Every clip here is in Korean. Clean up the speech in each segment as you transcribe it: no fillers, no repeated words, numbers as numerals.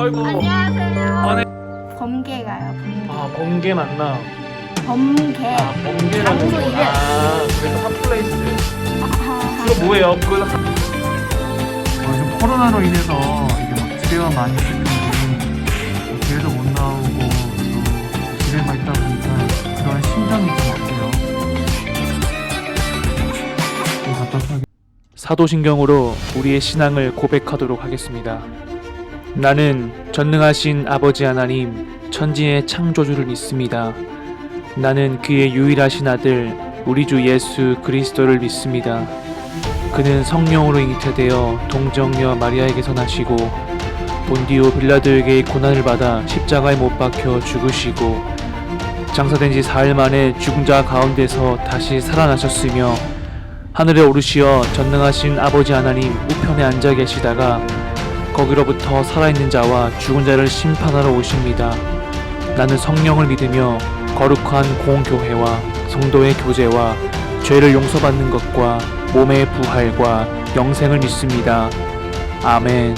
아이고. 안녕하세요. 아, 네. 범개가요. 범개. 아, 번개 맞나? 범개. 아, 번개라는 장소 거. 이름. 아, 그래서 핫플레이스. 아하하. 그거 뭐예요? 그거 요즘 코로나로 인해서 이게 막 집에만 많이 있는데 집에도 못 나오고 또 집에만 있다 보니까 그런 심정이 좀 어때요? 또 답답하게. 사도신경으로 우리의 신앙을 고백하도록 하겠습니다. 나는 전능하신 아버지 하나님, 천지의 창조주를 믿습니다. 나는 그의 유일하신 아들, 우리 주 예수 그리스도를 믿습니다. 그는 성령으로 잉태되어 동정녀 마리아에게서 나시고 본디오 빌라도에게 고난을 받아 십자가에 못 박혀 죽으시고 장사된 지 4일 만에 죽은 자 가운데서 다시 살아나셨으며 하늘에 오르시어 전능하신 아버지 하나님 우편에 앉아 계시다가 거기로부터 살아있는 자와 죽은 자를 심판하러 오십니다. 나는 성령을 믿으며 거룩한 공교회와 성도의 교제와 죄를 용서받는 것과 몸의 부활과 영생을 믿습니다. 아멘.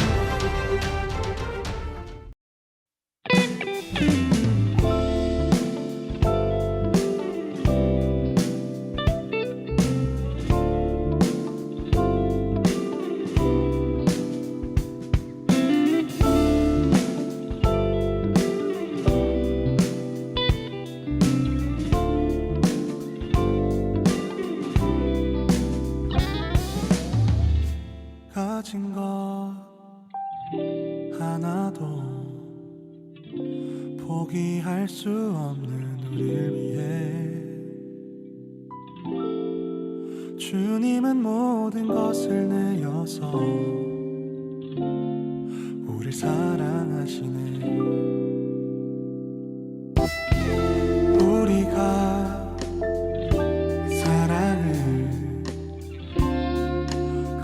가진 것 하나도 포기할 수 없는 우리를 위해 주님은 모든 것을 내어서 우릴 사랑하시네. 우리가 사랑을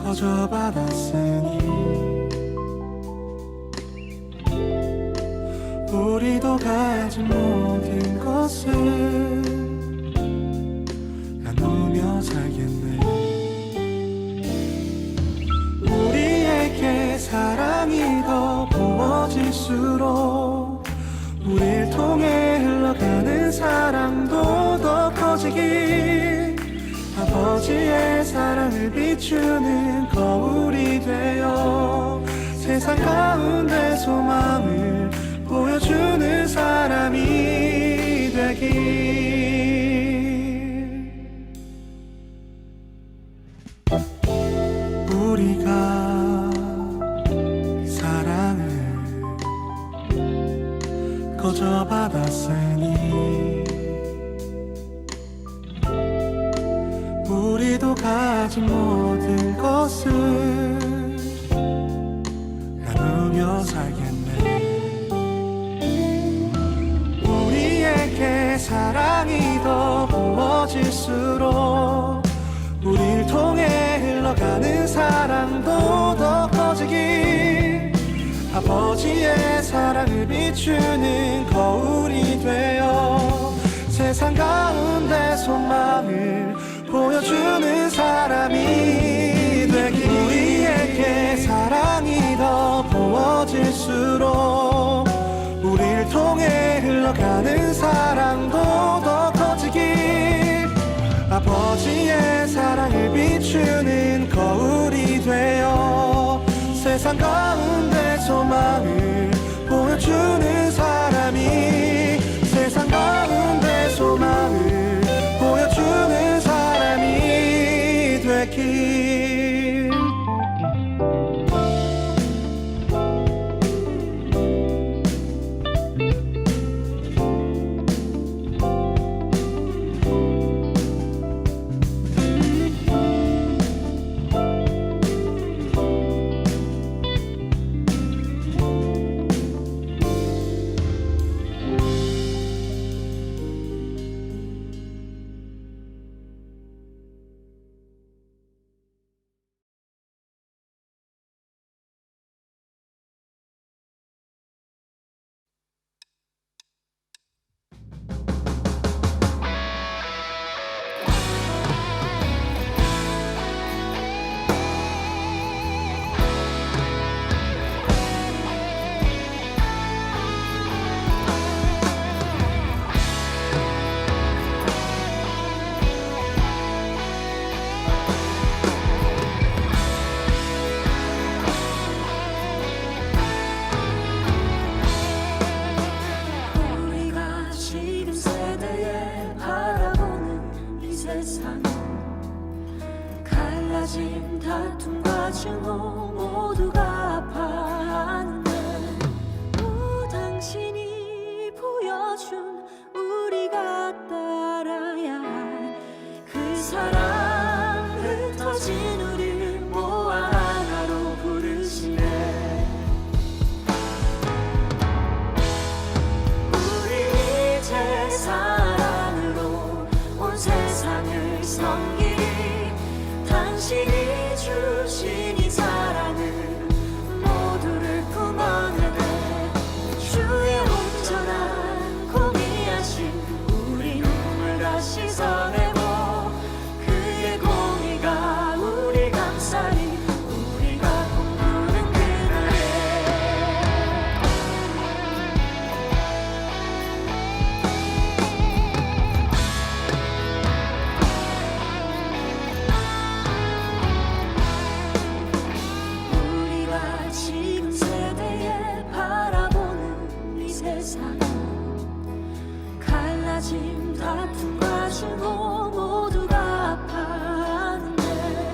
거저 받았으니 우리도 가진 모든 것을 나누며 살겠네. 우리에게 사랑이 더 부어질수록 우릴 통해 흘러가는 사랑도 더 커지길 아버지의 사랑을 비추는 거울이 되어 세상 가운데 소망을 보여주는 사람이 되길. 우리가 사랑을 거저 받았으니 우리도 가진 모든 것을 나누며 살겠네. 우리에게 사랑이 더 부어질수록 우릴 통해 흘러가는 사랑도 더 커지길 아버지의 사랑을 비추는 거울이 되어 세상 가운데 소망을 보여주는 사람이 되길. 우리에게 사랑이 더 부어질수록 우릴 통해 흘러가는 사랑도 더 커지길 아버지의 사랑을 비추는 거울이 되어 세상 가운데 소망을 보여주는 사람이 세상 가운데 소망을 보여주는 사람이 되길. 세상 갈라짐 다툼과 증오 모두가 아파하는데 당신이 보여준 우리가 따라야 할 그 사랑 흩어진 우릴 모아 하나로 부르시네. 우리 이제 사랑으로 온 세상을 섬기리. 당신이 주신 이 사랑을 모두를 품어내네. 주의 온전한 공의하신 우리 눈물 다 씻어내고 그의 공의가 우리 감싸리. 우리가 꿈꾸는 그날에 우리가 지금 세대에 바라보는 이 세상 갈라짐 다툼과 증오 모두가 아파하는데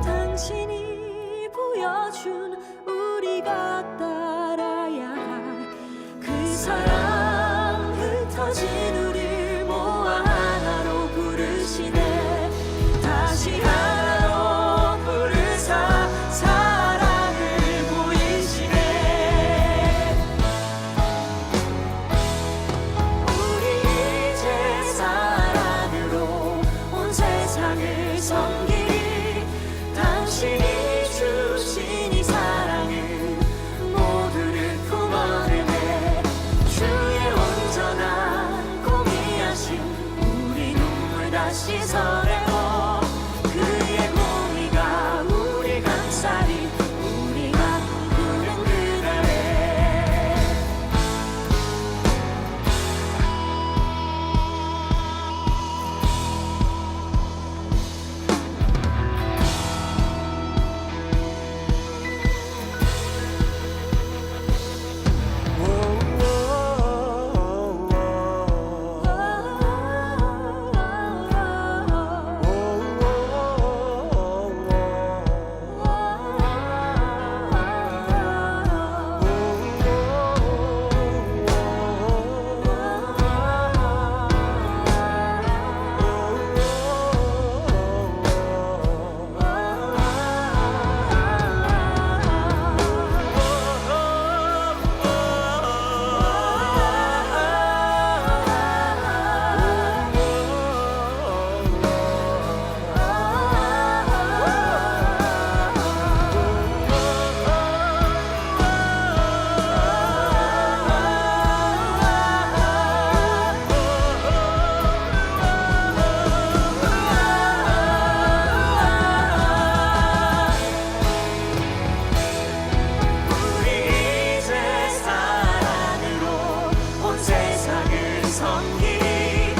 당신이 보여준 우리가 따라야 할 그 사랑 흩어진 우릴 모아 하나로 부르시네. 다시 하나로 부르사 사랑을 보이시네. 우리 이제 사랑으로 온 세상을 섬기리. 당신이 주신 이 사랑을 모두를 품어내네. 주의 온전한 공의하심 우리 눈물 다 씻어내고 그의 공의가 우리 감싸리. 우리가 꿈꾸는 그날에 우리 이제 사랑으로 온 세상을 섬기리.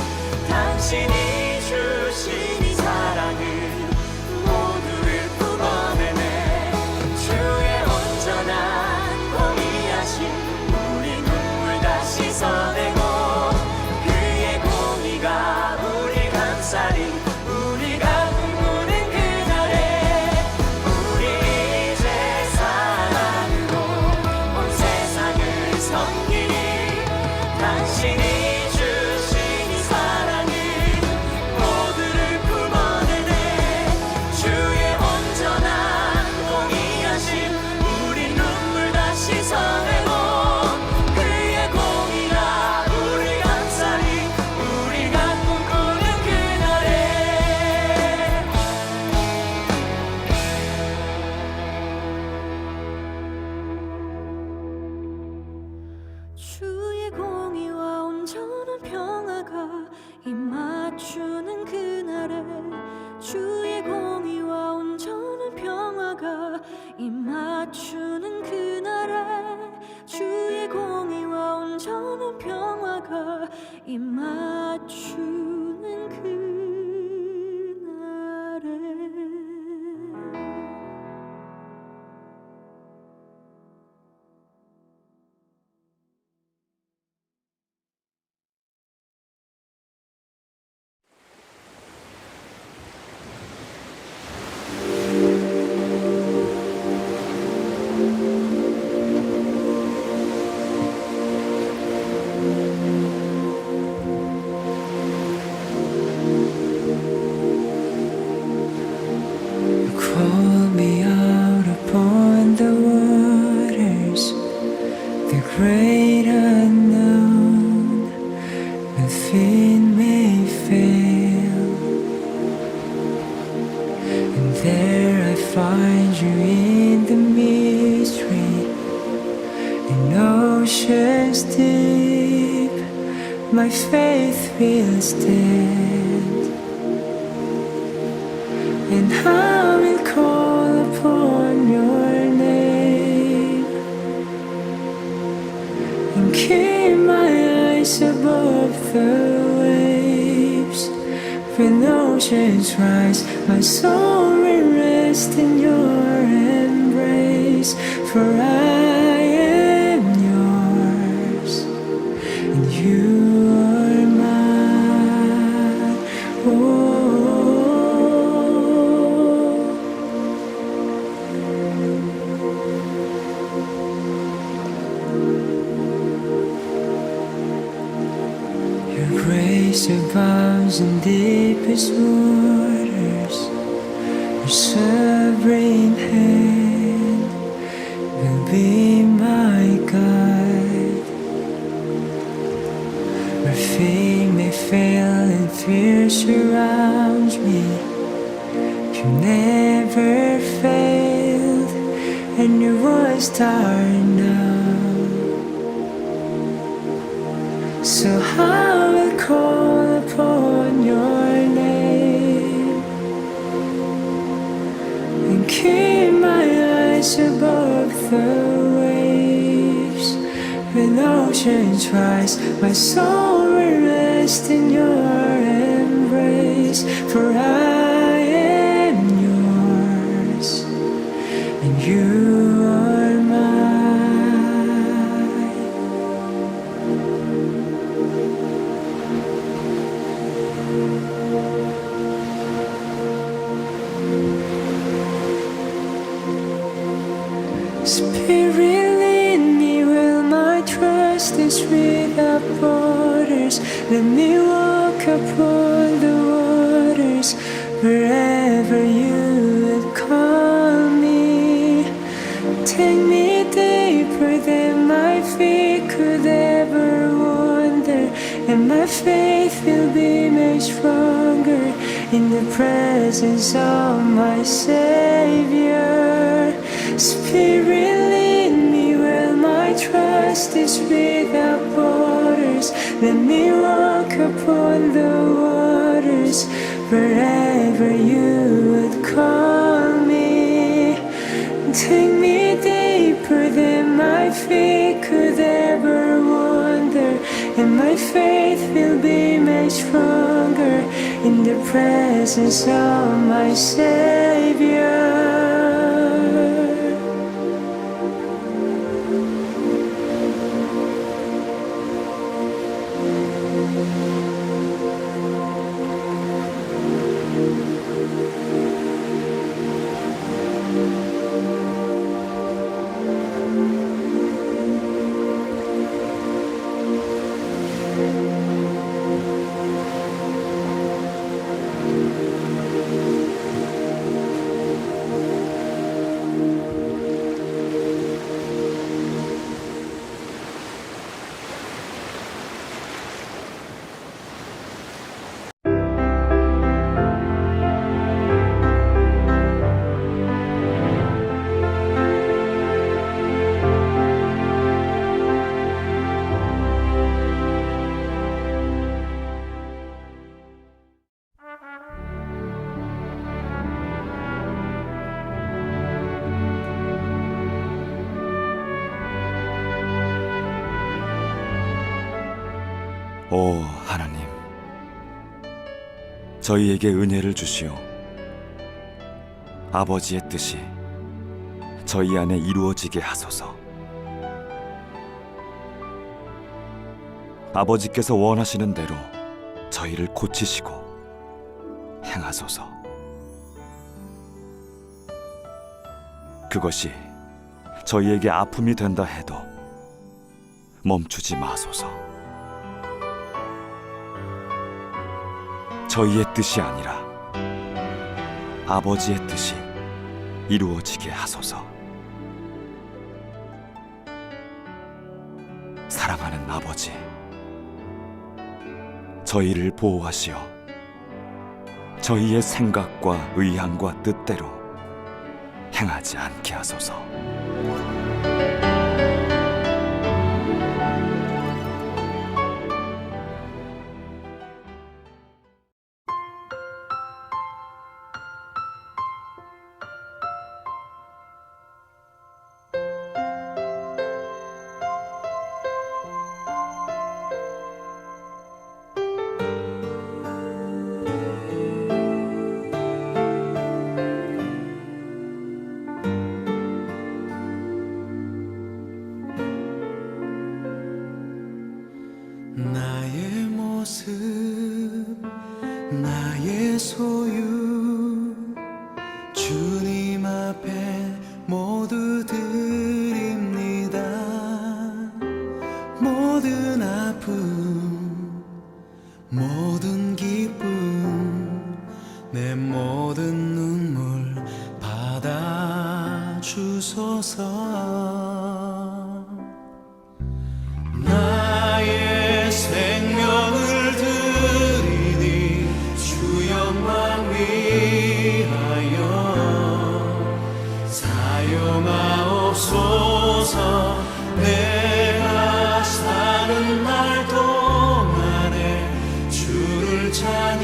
당신이 주신 이 사랑을 모두를 품어내네. 주의 온전한 공의하심 우리 눈물 다 씻어내고 그의 공의가 우리 감싸리. 우리가 꿈꾸는 그날에 우리 이제 사랑으로 온 세상을 섬기리. 당신이 주신 이 사랑을 모두를 품어내네. 주의 온전한 공의하심 우리 눈물 다 씻어내고 그의 공의가 우리 감싸리. 우리가 꿈꾸는 그날에 find you in the mystery, in oceans deep. My faith will stand, and I will call upon your name, and keep my eyes above the waves. When oceans rise, my soul will rest in your embrace. For I am yours, and you are mine. Oh. Your grace abounds in deepest waters. Your sovereign hand will be my guide. Where faith may fail and fear surrounds me, you never failed, and your voice are now. So I will call upon your name, and keep my eyes above the waves. When oceans rise, my soul will rest in your embrace. For I am yours, and you are mine. Spirit, lead me where my trust is without borders. Let me walk upon the waters wherever you would call me. Take me deeper than my feet could ever wander, and my faith will be made stronger in the presence of my Savior. Spirit, lead me where my trust is without borders. Let me walk upon the waters wherever you would call me. Take me deeper than my feet could ever wander, and my faith will be made stronger in the presence of my Savior. 오 하나님, 저희에게 은혜를 주시오. 아버지의 뜻이 저희 안에 이루어지게 하소서. 아버지께서 원하시는 대로 저희를 고치시고 행하소서. 그것이 저희에게 아픔이 된다 해도 멈추지 마소서. 저희의 뜻이 아니라 아버지의 뜻이 이루어지게 하소서. 사랑하는 아버지, 저희를 보호하시어 저희의 생각과 의향과 뜻대로 행하지 않게 하소서. 나의 모습 나의 소유 주님 앞에 모두 드립니다. 모든 아픔 모든 기쁨 내 모든 눈물 받아주소서. 나의 생명을 드리니 주 영광 위하여 사용하옵소서. 내가 사는 날 동안에 주를 찬양하며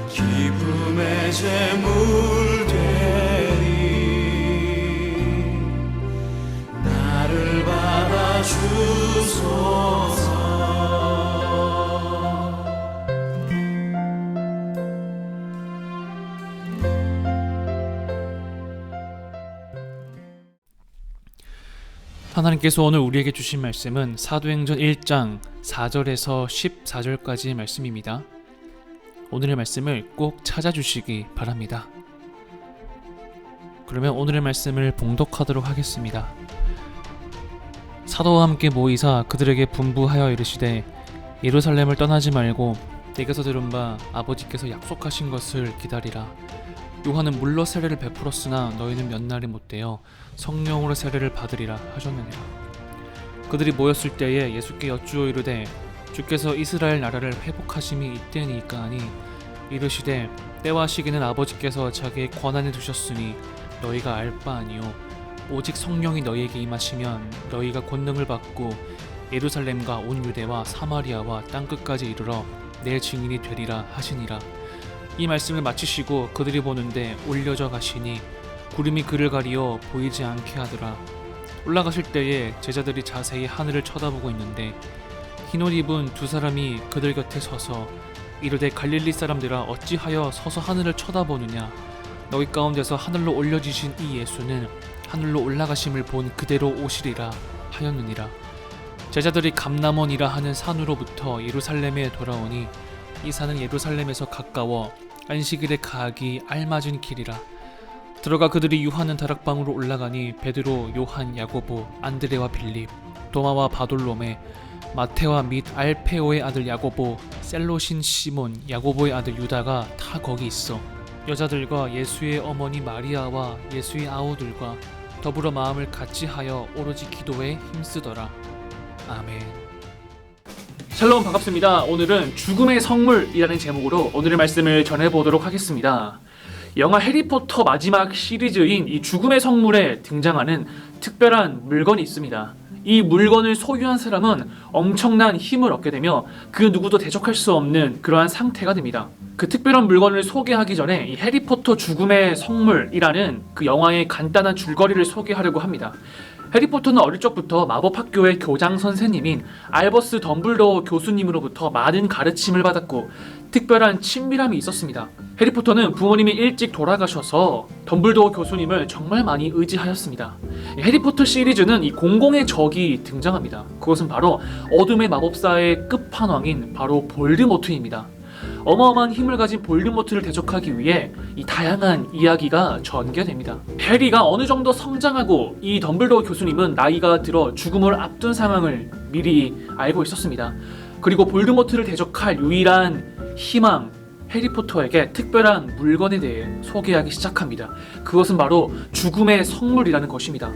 기쁨의 제물 되리. 나를 받아주소서. 하나님께서 오늘 우리에게 주신 말씀은 사도행전 1장 4절에서 14절까지의 말씀입니다. 오늘의 말씀을 꼭 찾아주시기 바랍니다. 그러면 오늘의 말씀을 봉독하도록 하겠습니다. 사도와 함께 모이사 그들에게 분부하여 이르시되 예루살렘을 떠나지 말고 내게서 들은 바 아버지께서 약속하신 것을 기다리라. 요한은 물로 세례를 베풀었으나 너희는 몇 날이 못되어 성령으로 세례를 받으리라 하셨느니라. 그들이 모였을 때에 예수께 여쭈어 이르되 주께서 이스라엘 나라를 회복하심이 이때니까 하니 이르시되 때와 시기는 아버지께서 자기의 권한에 두셨으니 너희가 알 바 아니요 오직 성령이 너희에게 임하시면 너희가 권능을 받고 예루살렘과 온 유대와 사마리아와 땅끝까지 이르러 내 증인이 되리라 하시니라. 이 말씀을 마치시고 그들이 보는데 올려져 가시니 구름이 그를 가리어 보이지 않게 하더라. 올라가실 때에 제자들이 자세히 하늘을 쳐다보고 있는데 흰옷 입은 두 사람이 그들 곁에 서서 이르되 갈릴리 사람들아 어찌하여 서서 하늘을 쳐다보느냐. 너희 가운데서 하늘로 올려지신 이 예수는 하늘로 올라가심을 본 그대로 오시리라 하였느니라. 제자들이 감람원이라 하는 산으로부터 예루살렘에 돌아오니 이 산은 예루살렘에서 가까워 안식일에 가기 알맞은 길이라. 들어가 그들이 유하는 다락방으로 올라가니 베드로, 요한, 야고보, 안드레와 빌립, 도마와 바돌로메, 마테와 및 알페오의 아들 야고보, 셀로신 시몬, 야고보의 아들 유다가 다 거기 있어. 여자들과 예수의 어머니 마리아와 예수의 아우들과 더불어 마음을 같이하여 오로지 기도에 힘쓰더라. 아멘. 샬롬, 반갑습니다. 오늘은 죽음의 성물이라는 제목으로 오늘의 말씀을 전해보도록 하겠습니다. 영화 해리포터 마지막 시리즈인 이 죽음의 성물에 등장하는 특별한 물건이 있습니다. 이 물건을 소유한 사람은 엄청난 힘을 얻게 되며 그 누구도 대적할 수 없는 그러한 상태가 됩니다. 그 특별한 물건을 소개하기 전에 이 해리포터 죽음의 성물이라는 그 영화의 간단한 줄거리를 소개하려고 합니다. 해리포터는 어릴 적부터 마법학교의 교장 선생님인 알버스 덤블도어 교수님으로부터 많은 가르침을 받았고 특별한 친밀함이 있었습니다. 해리포터는 부모님이 일찍 돌아가셔서 덤블도어 교수님을 정말 많이 의지하였습니다. 해리포터 시리즈는 이 공공의 적이 등장합니다. 그것은 바로 어둠의 마법사의 끝판왕인 바로 볼드모트입니다. 어마어마한 힘을 가진 볼드모트를 대적하기 위해 이 다양한 이야기가 전개됩니다. 해리가 어느 정도 성장하고 이 덤블도어 교수님은 나이가 들어 죽음을 앞둔 상황을 미리 알고 있었습니다. 그리고 볼드모트를 대적할 유일한 희망, 해리포터에게 특별한 물건에 대해 소개하기 시작합니다. 그것은 바로 죽음의 성물이라는 것입니다.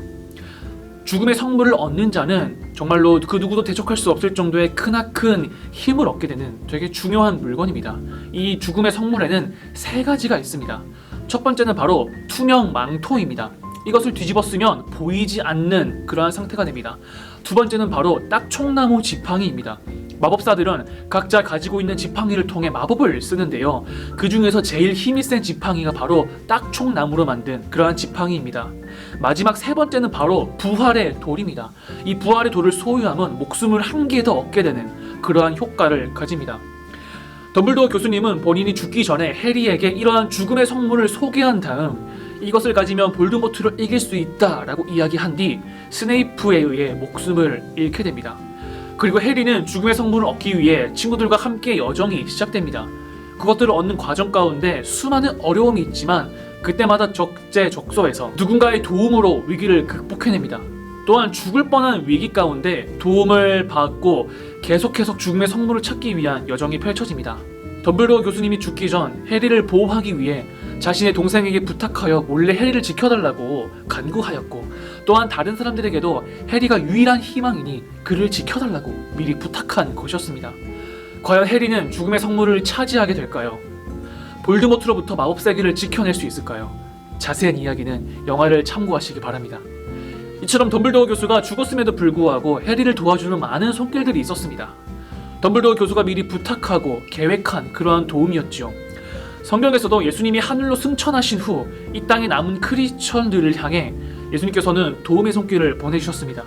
죽음의 성물을 얻는 자는 정말로 그 누구도 대적할 수 없을 정도의 크나큰 힘을 얻게 되는 되게 중요한 물건입니다. 이 죽음의 성물에는 3가지가 있습니다. 첫 번째는 바로 투명 망토입니다. 이것을 뒤집어 쓰면 보이지 않는 그러한 상태가 됩니다. 두 번째는 바로 딱총나무 지팡이입니다. 마법사들은 각자 가지고 있는 지팡이를 통해 마법을 쓰는데요. 그 중에서 제일 힘이 센 지팡이가 바로 딱총나무로 만든 그러한 지팡이입니다. 마지막 3번째는 바로 부활의 돌입니다. 이 부활의 돌을 소유하면 목숨을 1개 더 얻게 되는 그러한 효과를 가집니다. 덤블도어 교수님은 본인이 죽기 전에 해리에게 이러한 죽음의 성물을 소개한 다음 이것을 가지면 볼드모트를 이길 수 있다라고 이야기한 뒤 스네이프에 의해 목숨을 잃게 됩니다. 그리고 해리는 죽음의 성물을 얻기 위해 친구들과 함께 여정이 시작됩니다. 그것들을 얻는 과정 가운데 수많은 어려움이 있지만 그때마다 적재적소에서 누군가의 도움으로 위기를 극복해냅니다. 또한 죽을 뻔한 위기 가운데 도움을 받고 계속해서 죽음의 성물을 찾기 위한 여정이 펼쳐집니다. 덤블도어 교수님이 죽기 전 해리를 보호하기 위해 자신의 동생에게 부탁하여 몰래 해리를 지켜달라고 간구하였고, 또한 다른 사람들에게도 해리가 유일한 희망이니 그를 지켜달라고 미리 부탁한 것이었습니다. 과연 해리는 죽음의 성물을 차지하게 될까요? 볼드모트로부터 마법 세계를 지켜낼 수 있을까요? 자세한 이야기는 영화를 참고하시기 바랍니다. 이처럼 덤블도어 교수가 죽었음에도 불구하고 해리를 도와주는 많은 손길들이 있었습니다. 덤블도어 교수가 미리 부탁하고 계획한 그러한 도움이었죠. 성경에서도 예수님이 하늘로 승천하신 후 이 땅에 남은 크리스천들을 향해 예수님께서는 도움의 손길을 보내주셨습니다.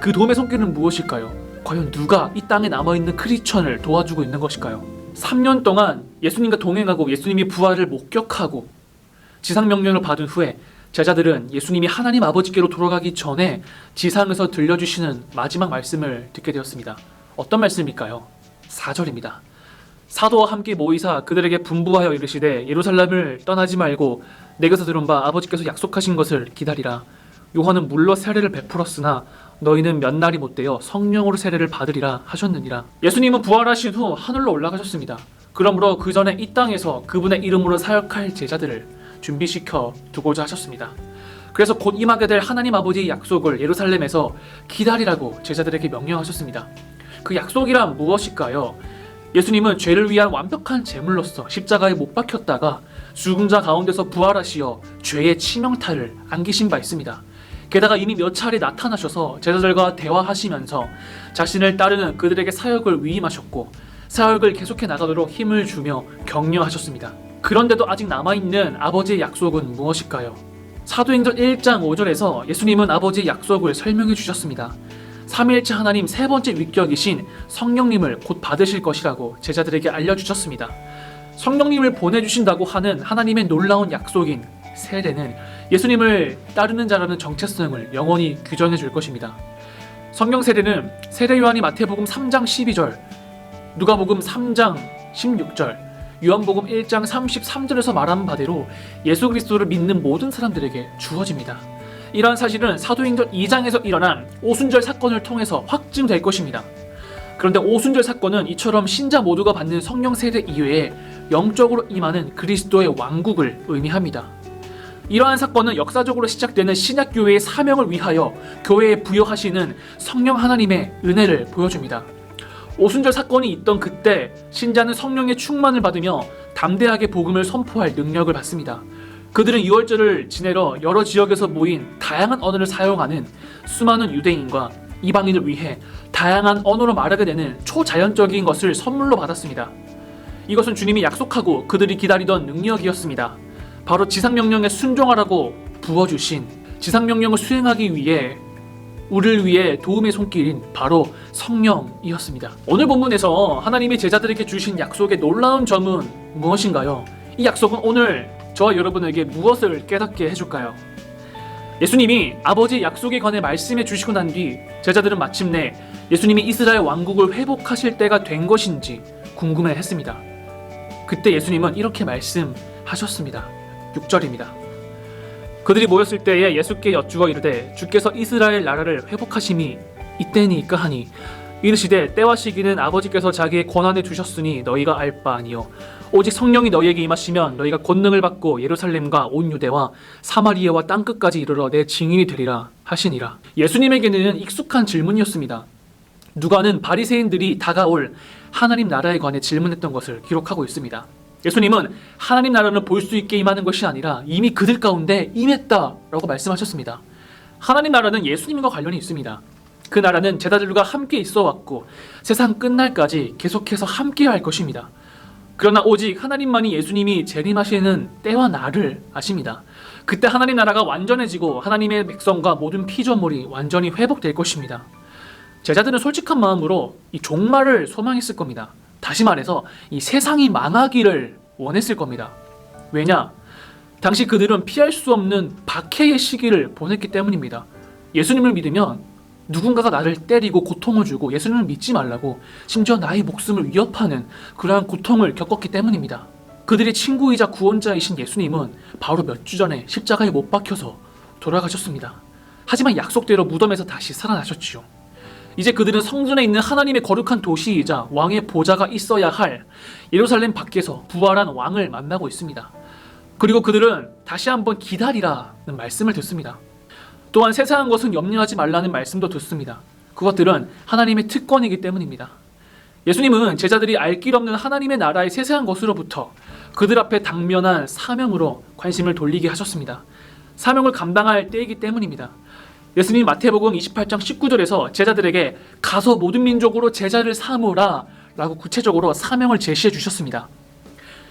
그 도움의 손길은 무엇일까요? 과연 누가 이 땅에 남아있는 크리스천을 도와주고 있는 것일까요? 3년 동안 예수님과 동행하고 예수님이 부활을 목격하고 지상명령을 받은 후에 제자들은 예수님이 하나님 아버지께로 돌아가기 전에 지상에서 들려주시는 마지막 말씀을 듣게 되었습니다. 어떤 말씀일까요? 4절입니다. 사도와 함께 모이사 그들에게 분부하여 이르시되 예루살렘을 떠나지 말고 내게서 들은 바 아버지께서 약속하신 것을 기다리라. 요한은 물로 세례를 베풀었으나 너희는 몇 날이 못되어 성령으로 세례를 받으리라 하셨느니라. 예수님은 부활하신 후 하늘로 올라가셨습니다. 그러므로 그 전에 이 땅에서 그분의 이름으로 사역할 제자들을 준비시켜 두고자 하셨습니다. 그래서 곧 임하게 될 하나님 아버지의 약속을 예루살렘에서 기다리라고 제자들에게 명령하셨습니다. 그 약속이란 무엇일까요? 예수님은 죄를 위한 완벽한 제물로서 십자가에 못 박혔다가 죽은 자 가운데서 부활하시어 죄의 치명타를 안기신 바 있습니다. 게다가 이미 몇 차례 나타나셔서 제자들과 대화하시면서 자신을 따르는 그들에게 사역을 위임하셨고 사역을 계속해 나가도록 힘을 주며 격려하셨습니다. 그런데도 아직 남아있는 아버지의 약속은 무엇일까요? 사도행전 1장 5절에서 예수님은 아버지의 약속을 설명해 주셨습니다. 삼위일체 하나님 세 번째 위격이신 성령님을 곧 받으실 것이라고 제자들에게 알려주셨습니다. 성령님을 보내주신다고 하는 하나님의 놀라운 약속인 세례는 예수님을 따르는 자라는 정체성을 영원히 규정해 줄 것입니다. 성령 세례는 세례 요한이 마태복음 3장 12절, 누가복음 3장 16절, 요한복음 1장 33절에서 말한 바대로 예수 그리스도를 믿는 모든 사람들에게 주어집니다. 이러한 사실은 사도행전 2장에서 일어난 오순절 사건을 통해서 확증될 것입니다. 그런데 오순절 사건은 이처럼 신자 모두가 받는 성령 세례 이외에 영적으로 임하는 그리스도의 왕국을 의미합니다. 이러한 사건은 역사적으로 시작되는 신약교회의 사명을 위하여 교회에 부여하시는 성령 하나님의 은혜를 보여줍니다. 오순절 사건이 있던 그때 신자는 성령의 충만을 받으며 담대하게 복음을 선포할 능력을 받습니다. 그들은 유월절을 지내러 여러 지역에서 모인 다양한 언어를 사용하는 수많은 유대인과 이방인을 위해 다양한 언어로 말하게 되는 초자연적인 것을 선물로 받았습니다. 이것은 주님이 약속하고 그들이 기다리던 능력이었습니다. 바로 지상명령에 순종하라고 부어주신 지상명령을 수행하기 위해 우리를 위해 도움의 손길인 바로 성령이었습니다. 오늘 본문에서 하나님이 제자들에게 주신 약속의 놀라운 점은 무엇인가요? 이 약속은 오늘 저와 여러분에게 무엇을 깨닫게 해줄까요? 예수님이 아버지의 약속에 관해 말씀해 주시고 난 뒤 제자들은 마침내 예수님이 이스라엘 왕국을 회복하실 때가 된 것인지 궁금해했습니다. 그때 예수님은 이렇게 말씀하셨습니다. 6절입니다. 그들이 모였을 때에 예수께 여쭈어 이르되 주께서 이스라엘 나라를 회복하심이 이때니까 하니 이르시되 때와 시기는 아버지께서 자기의 권한에 두셨으니 너희가 알 바 아니요 오직 성령이 너희에게 임하시면 너희가 권능을 받고 예루살렘과 온 유대와 사마리아와 땅끝까지 이르러 내 증인이 되리라 하시니라. 예수님에게는 익숙한 질문이었습니다. 누가는 바리새인들이 다가올 하나님 나라에 관해 질문했던 것을 기록하고 있습니다. 예수님은 하나님 나라는 볼 수 있게 임하는 것이 아니라 이미 그들 가운데 임했다라고 말씀하셨습니다. 하나님 나라는 예수님과 관련이 있습니다. 그 나라는 제자들과 함께 있어 왔고 세상 끝날까지 계속해서 함께 할 것입니다. 그러나 오직 하나님만이 예수님이 재림하시는 때와 날을 아십니다. 그때 하나님 나라가 완전해지고 하나님의 백성과 모든 피조물이 완전히 회복될 것입니다. 제자들은 솔직한 마음으로 이 종말을 소망했을 겁니다. 다시 말해서 이 세상이 망하기를 원했을 겁니다. 왜냐? 당시 그들은 피할 수 없는 박해의 시기를 보냈기 때문입니다. 예수님을 믿으면 누군가가 나를 때리고 고통을 주고 예수님을 믿지 말라고 심지어 나의 목숨을 위협하는 그러한 고통을 겪었기 때문입니다. 그들의 친구이자 구원자이신 예수님은 바로 몇 주 전에 십자가에 못 박혀서 돌아가셨습니다. 하지만 약속대로 무덤에서 다시 살아나셨지요. 이제 그들은 성전에 있는 하나님의 거룩한 도시이자 왕의 보좌가 있어야 할 예루살렘 밖에서 부활한 왕을 만나고 있습니다. 그리고 그들은 다시 한번 기다리라는 말씀을 듣습니다. 또한 세상한 것은 염려하지 말라는 말씀도 듣습니다. 그것들은 하나님의 특권이기 때문입니다. 예수님은 제자들이 알 길 없는 하나님의 나라의 세세한 것으로부터 그들 앞에 당면한 사명으로 관심을 돌리게 하셨습니다. 사명을 감당할 때이기 때문입니다. 예수님이 마태복음 28장 19절에서 제자들에게 가서 모든 민족으로 제자를 삼으라 라고 구체적으로 사명을 제시해 주셨습니다.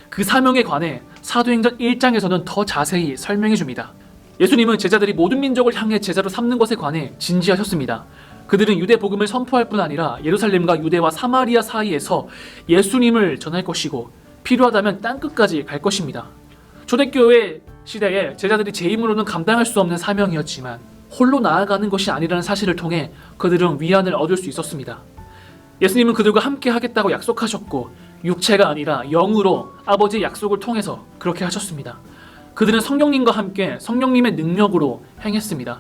그 사명에 관해 사도행전 1장에서는 더 자세히 설명해 줍니다. 예수님은 제자들이 모든 민족을 향해 제자로 삼는 것에 관해 진지하셨습니다. 그들은 유대 복음을 선포할 뿐 아니라 예루살렘과 유대와 사마리아 사이에서 예수님을 전할 것이고 필요하다면 땅끝까지 갈 것입니다. 초대교회 시대에 제자들이 제 힘으로는 감당할 수 없는 사명이었지만 홀로 나아가는 것이 아니라는 사실을 통해 그들은 위안을 얻을 수 있었습니다. 예수님은 그들과 함께 하겠다고 약속하셨고 육체가 아니라 영으로 아버지의 약속을 통해서 그렇게 하셨습니다. 그들은 성령님과 함께 성령님의 능력으로 행했습니다.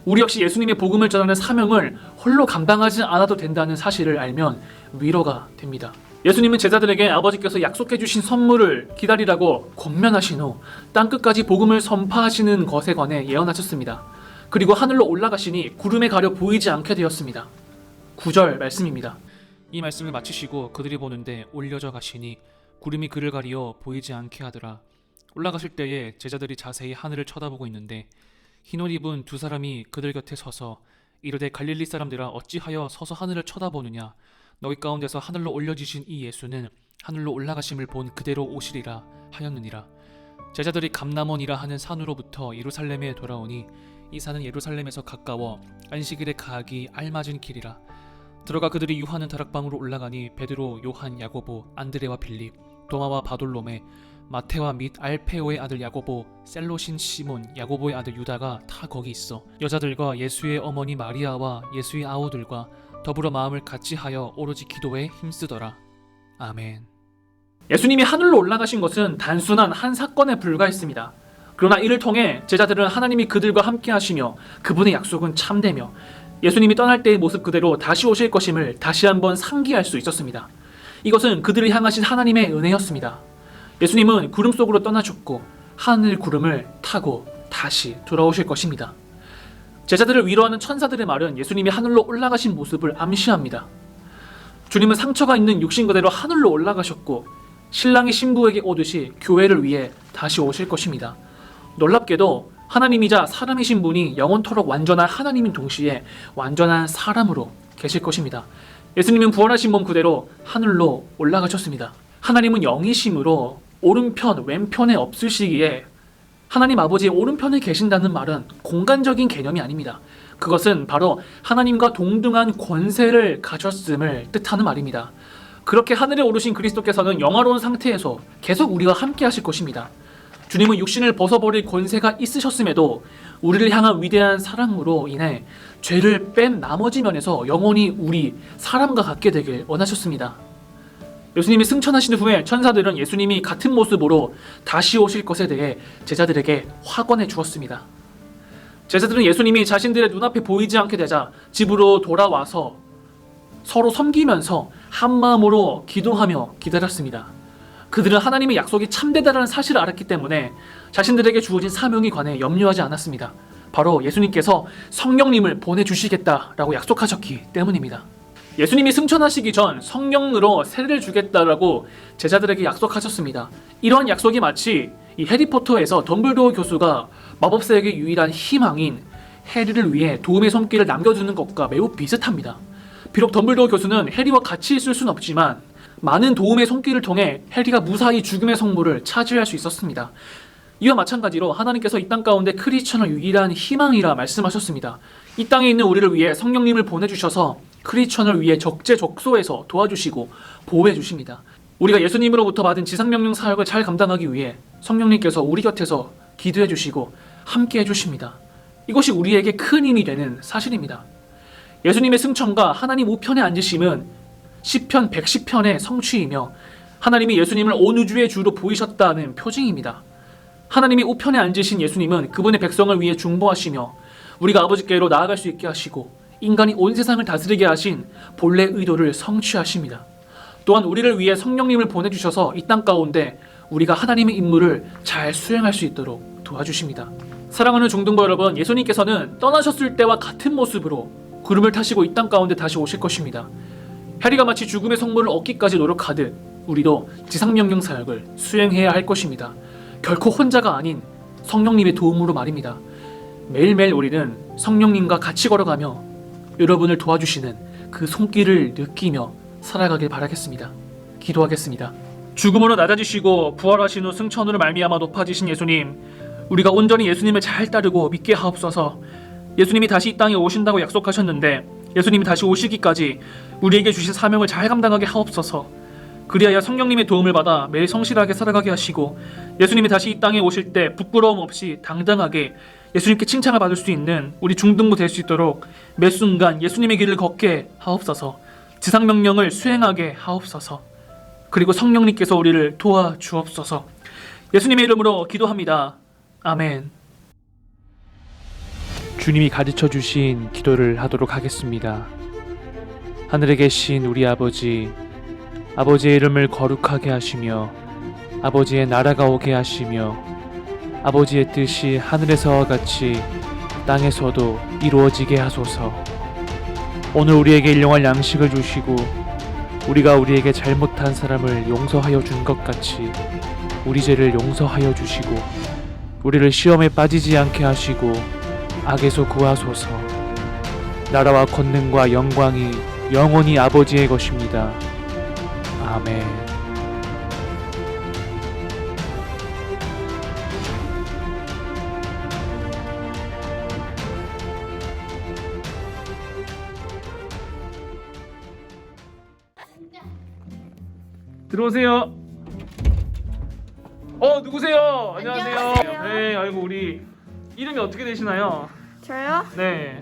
우리 역시 예수님의 복음을 전하는 사명을 홀로 감당하지 않아도 된다는 사실을 알면 위로가 됩니다. 예수님은 제자들에게 아버지께서 약속해 주신 선물을 기다리라고 권면하신 후 땅끝까지 복음을 선포하시는 것에 관해 예언하셨습니다. 그리고 하늘로 올라가시니 구름에 가려 보이지 않게 되었습니다. 9절 말씀입니다. 이 말씀을 마치시고 그들이 보는데 올려져 가시니 구름이 그를 가리어 보이지 않게 하더라. 올라가실 때에 제자들이 자세히 하늘을 쳐다보고 있는데 흰옷 입은 두 사람이 그들 곁에 서서 이르되 갈릴리 사람들아 어찌하여 서서 하늘을 쳐다보느냐. 너희 가운데서 하늘로 올려지신 이 예수는 하늘로 올라가심을 본 그대로 오시리라 하였느니라. 제자들이 감람원이라 하는 산으로부터 예루살렘에 돌아오니 이 산은 예루살렘에서 가까워 안식일에 가기 알맞은 길이라. 들어가 그들이 유하는 다락방으로 올라가니 베드로, 요한, 야고보, 안드레와 빌립, 도마와 바돌로메, 마테와 및 알페오의 아들 야고보, 셀로신 시몬, 야고보의 아들 유다가 다 거기 있어 여자들과 예수의 어머니 마리아와 예수의 아우들과 더불어 마음을 같이하여 오로지 기도에 힘쓰더라. 아멘. 예수님이 하늘로 올라가신 것은 단순한 한 사건에 불과했습니다. 그러나 이를 통해 제자들은 하나님이 그들과 함께 하시며 그분의 약속은 참되며 예수님이 떠날 때의 모습 그대로 다시 오실 것임을 다시 한번 상기할 수 있었습니다. 이것은 그들을 향하신 하나님의 은혜였습니다. 예수님은 구름 속으로 떠나셨고 하늘 구름을 타고 다시 돌아오실 것입니다. 제자들을 위로하는 천사들의 말은 예수님이 하늘로 올라가신 모습을 암시합니다. 주님은 상처가 있는 육신 그대로 하늘로 올라가셨고 신랑이 신부에게 오듯이 교회를 위해 다시 오실 것입니다. 놀랍게도 하나님이자 사람이신 분이 영원토록 완전한 하나님인 동시에 완전한 사람으로 계실 것입니다. 예수님은 부활하신 몸 그대로 하늘로 올라가셨습니다. 하나님은 영이심으로 오른편, 왼편에 없으시기에 하나님 아버지의 오른편에 계신다는 말은 공간적인 개념이 아닙니다. 그것은 바로 하나님과 동등한 권세를 가졌음을 뜻하는 말입니다. 그렇게 하늘에 오르신 그리스도께서는 영화로운 상태에서 계속 우리와 함께 하실 것입니다. 주님은 육신을 벗어버릴 권세가 있으셨음에도 우리를 향한 위대한 사랑으로 인해 죄를 뺀 나머지 면에서 영원히 우리 사람과 같게 되길 원하셨습니다. 예수님이 승천하신 후에 천사들은 예수님이 같은 모습으로 다시 오실 것에 대해 제자들에게 확언해 주었습니다. 제자들은 예수님이 자신들의 눈앞에 보이지 않게 되자 집으로 돌아와서 서로 섬기면서 한마음으로 기도하며 기다렸습니다. 그들은 하나님의 약속이 참되다라는 사실을 알았기 때문에 자신들에게 주어진 사명에 관해 염려하지 않았습니다. 바로 예수님께서 성령님을 보내주시겠다라고 약속하셨기 때문입니다. 예수님이 승천하시기 전 성령으로 세례를 주겠다라고 제자들에게 약속하셨습니다. 이러한 약속이 마치 이 해리포터에서 덤블도어 교수가 마법사에게 유일한 희망인 해리를 위해 도움의 손길을 남겨주는 것과 매우 비슷합니다. 비록 덤블도어 교수는 해리와 같이 있을 수는 없지만 많은 도움의 손길을 통해 해리가 무사히 죽음의 성물을 차지할 수 있었습니다. 이와 마찬가지로 하나님께서 이 땅 가운데 크리스천을 유일한 희망이라 말씀하셨습니다. 이 땅에 있는 우리를 위해 성령님을 보내주셔서 크리스천을 위해 적재적소에서 도와주시고 보호해 주십니다. 우리가 예수님으로부터 받은 지상명령 사역을 잘 감당하기 위해 성령님께서 우리 곁에서 기도해 주시고 함께 해 주십니다. 이것이 우리에게 큰 힘이 되는 사실입니다. 예수님의 승천과 하나님 우편에 앉으심은 시편 110편의 성취이며 하나님이 예수님을 온 우주의 주로 보이셨다는 표징입니다. 하나님이 우편에 앉으신 예수님은 그분의 백성을 위해 중보하시며 우리가 아버지께로 나아갈 수 있게 하시고 인간이 온 세상을 다스리게 하신 본래 의도를 성취하십니다. 또한 우리를 위해 성령님을 보내주셔서 이 땅 가운데 우리가 하나님의 임무를 잘 수행할 수 있도록 도와주십니다. 사랑하는 중등부 여러분, 예수님께서는 떠나셨을 때와 같은 모습으로 구름을 타시고 이 땅 가운데 다시 오실 것입니다. 해리가 마치 죽음의 성물을 얻기까지 노력하듯 우리도 지상명령 사역을 수행해야 할 것입니다. 결코 혼자가 아닌 성령님의 도움으로 말입니다. 매일매일 우리는 성령님과 같이 걸어가며 여러분을 도와주시는 그 손길을 느끼며 살아가길 바라겠습니다. 기도하겠습니다. 죽음으로 낮아지시고 부활하신 후 승천으로 말미암아 높아지신 예수님, 우리가 온전히 예수님을 잘 따르고 믿게 하옵소서. 예수님이 다시 이 땅에 오신다고 약속하셨는데 예수님이 다시 오시기까지 우리에게 주신 사명을 잘 감당하게 하옵소서. 그리하여 성령님의 도움을 받아 매일 성실하게 살아가게 하시고 예수님이 다시 이 땅에 오실 때 부끄러움 없이 당당하게 예수님께 칭찬을 받을 수 있는 우리 중등부 될 수 있도록 매 순간 예수님의 길을 걷게 하옵소서. 지상명령을 수행하게 하옵소서. 그리고 성령님께서 우리를 도와주옵소서. 예수님의 이름으로 기도합니다. 아멘. 주님이 가르쳐 주신 기도를 하도록 하겠습니다. 하늘에 계신 우리 아버지, 아버지의 이름을 거룩하게 하시며 아버지의 나라가 오게 하시며 아버지의 뜻이 하늘에서와 같이 땅에서도 이루어지게 하소서. 오늘 우리에게 일용할 양식을 주시고 우리가 우리에게 잘못한 사람을 용서하여 준 것 같이 우리 죄를 용서하여 주시고 우리를 시험에 빠지지 않게 하시고 악에서 구하소서. 나라와 권능과 영광이 영원히 아버지의 것입니다. 아멘. 들어오세요. 누구세요? 안녕하세요. 안녕하세요. 네, 아이고 우리 이름이 어떻게 되시나요? 저요? 네,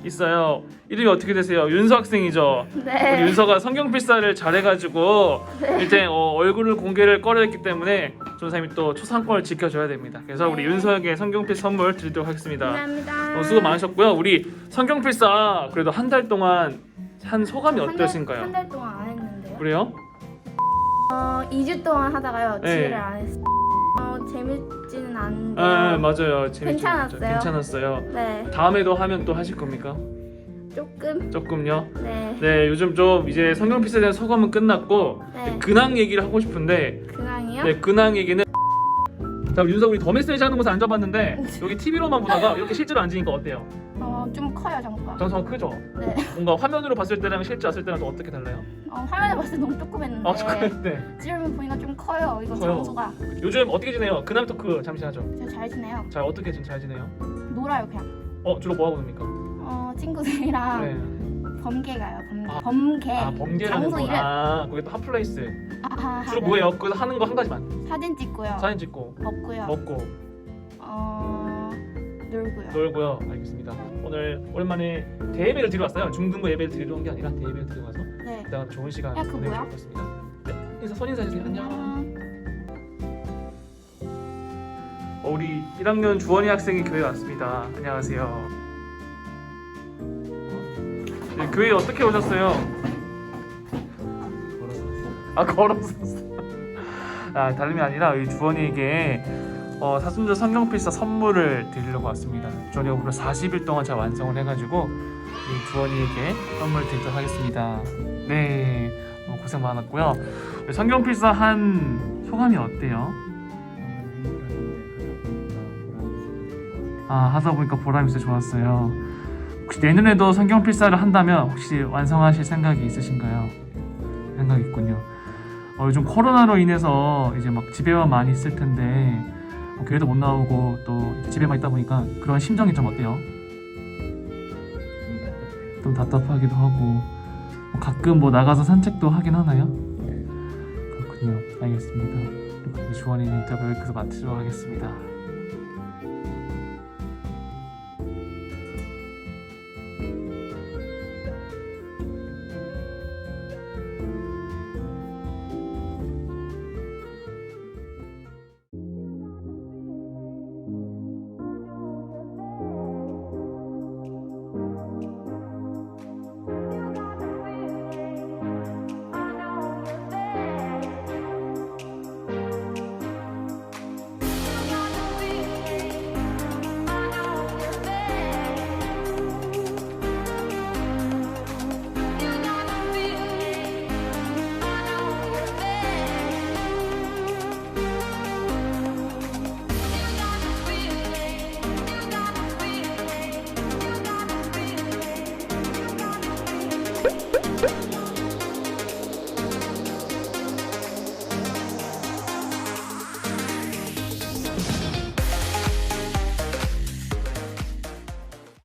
있어요. 이름이 어떻게 되세요? 윤서 학생이죠. 네. 우리 윤서가 성경 필사를 잘해가지고 일단 얼굴을 공개를 꺼려했기 때문에 전사님이 또 초상권을 지켜줘야 됩니다. 그래서 우리 윤서에게 성경 필사 선물 드리도록 하겠습니다. 감사합니다. 수고 많으셨고요. 우리 성경 필사 그래도 한 달 동안 한 소감이 어떠신가요? 한 달 동안 안 했는데요. 그래요? 2주 동안 하다가요. 네. 지혜를 안 했어요. 재밌지는 않은데. 맞아요. 괜찮았어요. 괜찮았어요. 네. 다음에도 하면 또 하실 겁니까? 조금요? 네. 네, 요즘 좀 이제 성경 필사에 대한 소감은 끝났고 네. 근황 얘기를 하고 싶은데 근황이요? 네, 근황 얘기는 자, 윤서 우리 더 메시지 하는 곳에 앉아봤는데 여기 TV로만 보다가 이렇게 실제로 앉으니까 어때요? 좀 커요, 정가. 정성 크죠? 네. 뭔가 화면으로 봤을 때랑 실제 왔을 때랑 또 어떻게 달라요? 화면에 봤을 때 너무 조그맸는데. 조금인데 지금 보니까 좀 커요. 이거 커요. 장소가. 요즘 어떻게 지내요? 근황 토크 잠시 하죠. 제가 잘 지내요. 잘 어떻게 지금 잘 지내요? 놀아요, 그냥. 주로 뭐 하고 놉니까? 친구들이랑 네. 범계 가요. 아. 범계. 범계라는 장소 거. 이름. 거기 또 핫플레이스. 주로 네. 뭐예요? 거기서 하는 거 한 가지만. 사진 찍고요. 사진 찍고 먹고요. 먹고 놀고요. 놀고요. 알겠습니다. 오늘 오랜만에 대예배를 드리러 왔어요. 중등부 예배를 드리러 온 게 아니라 대예배를 드리러 와서 네. 이따가 좋은 시간 야, 그거 보내실 뭐야? 것 같습니다. 네, 인사 손인사 해주세요. 안녕. 우리 1학년 주원이 학생이 교회 왔습니다. 안녕하세요. 네, 교회 어떻게 오셨어요? 걸어서 왔어요. 걸어서 왔어요. 다름이 아니라 이 주원이에게 사순절 성경필사 선물을 드리려고 왔습니다. 주원이가 무려 40일 동안 잘 완성을 해가지고 이 주원이에게 선물 드리도록 하겠습니다. 네, 고생 많았고요. 성경필사 한 소감이 어때요? 하다 보니까 보람이 있어 좋았어요. 혹시 내년에도 성경필사를 한다면 혹시 완성하실 생각이 있으신가요? 생각이 있군요. 요즘 코로나로 인해서 이제 막 집에만 많이 있을 텐데 교회도 못 나오고 또 집에만 있다 보니까 그런 심정이 좀 어때요? 좀 답답하기도 하고 가끔 뭐 나가서 산책도 하긴 하나요? 그렇군요. 알겠습니다. 주원이 인터뷰 여기서 마치도록 하겠습니다.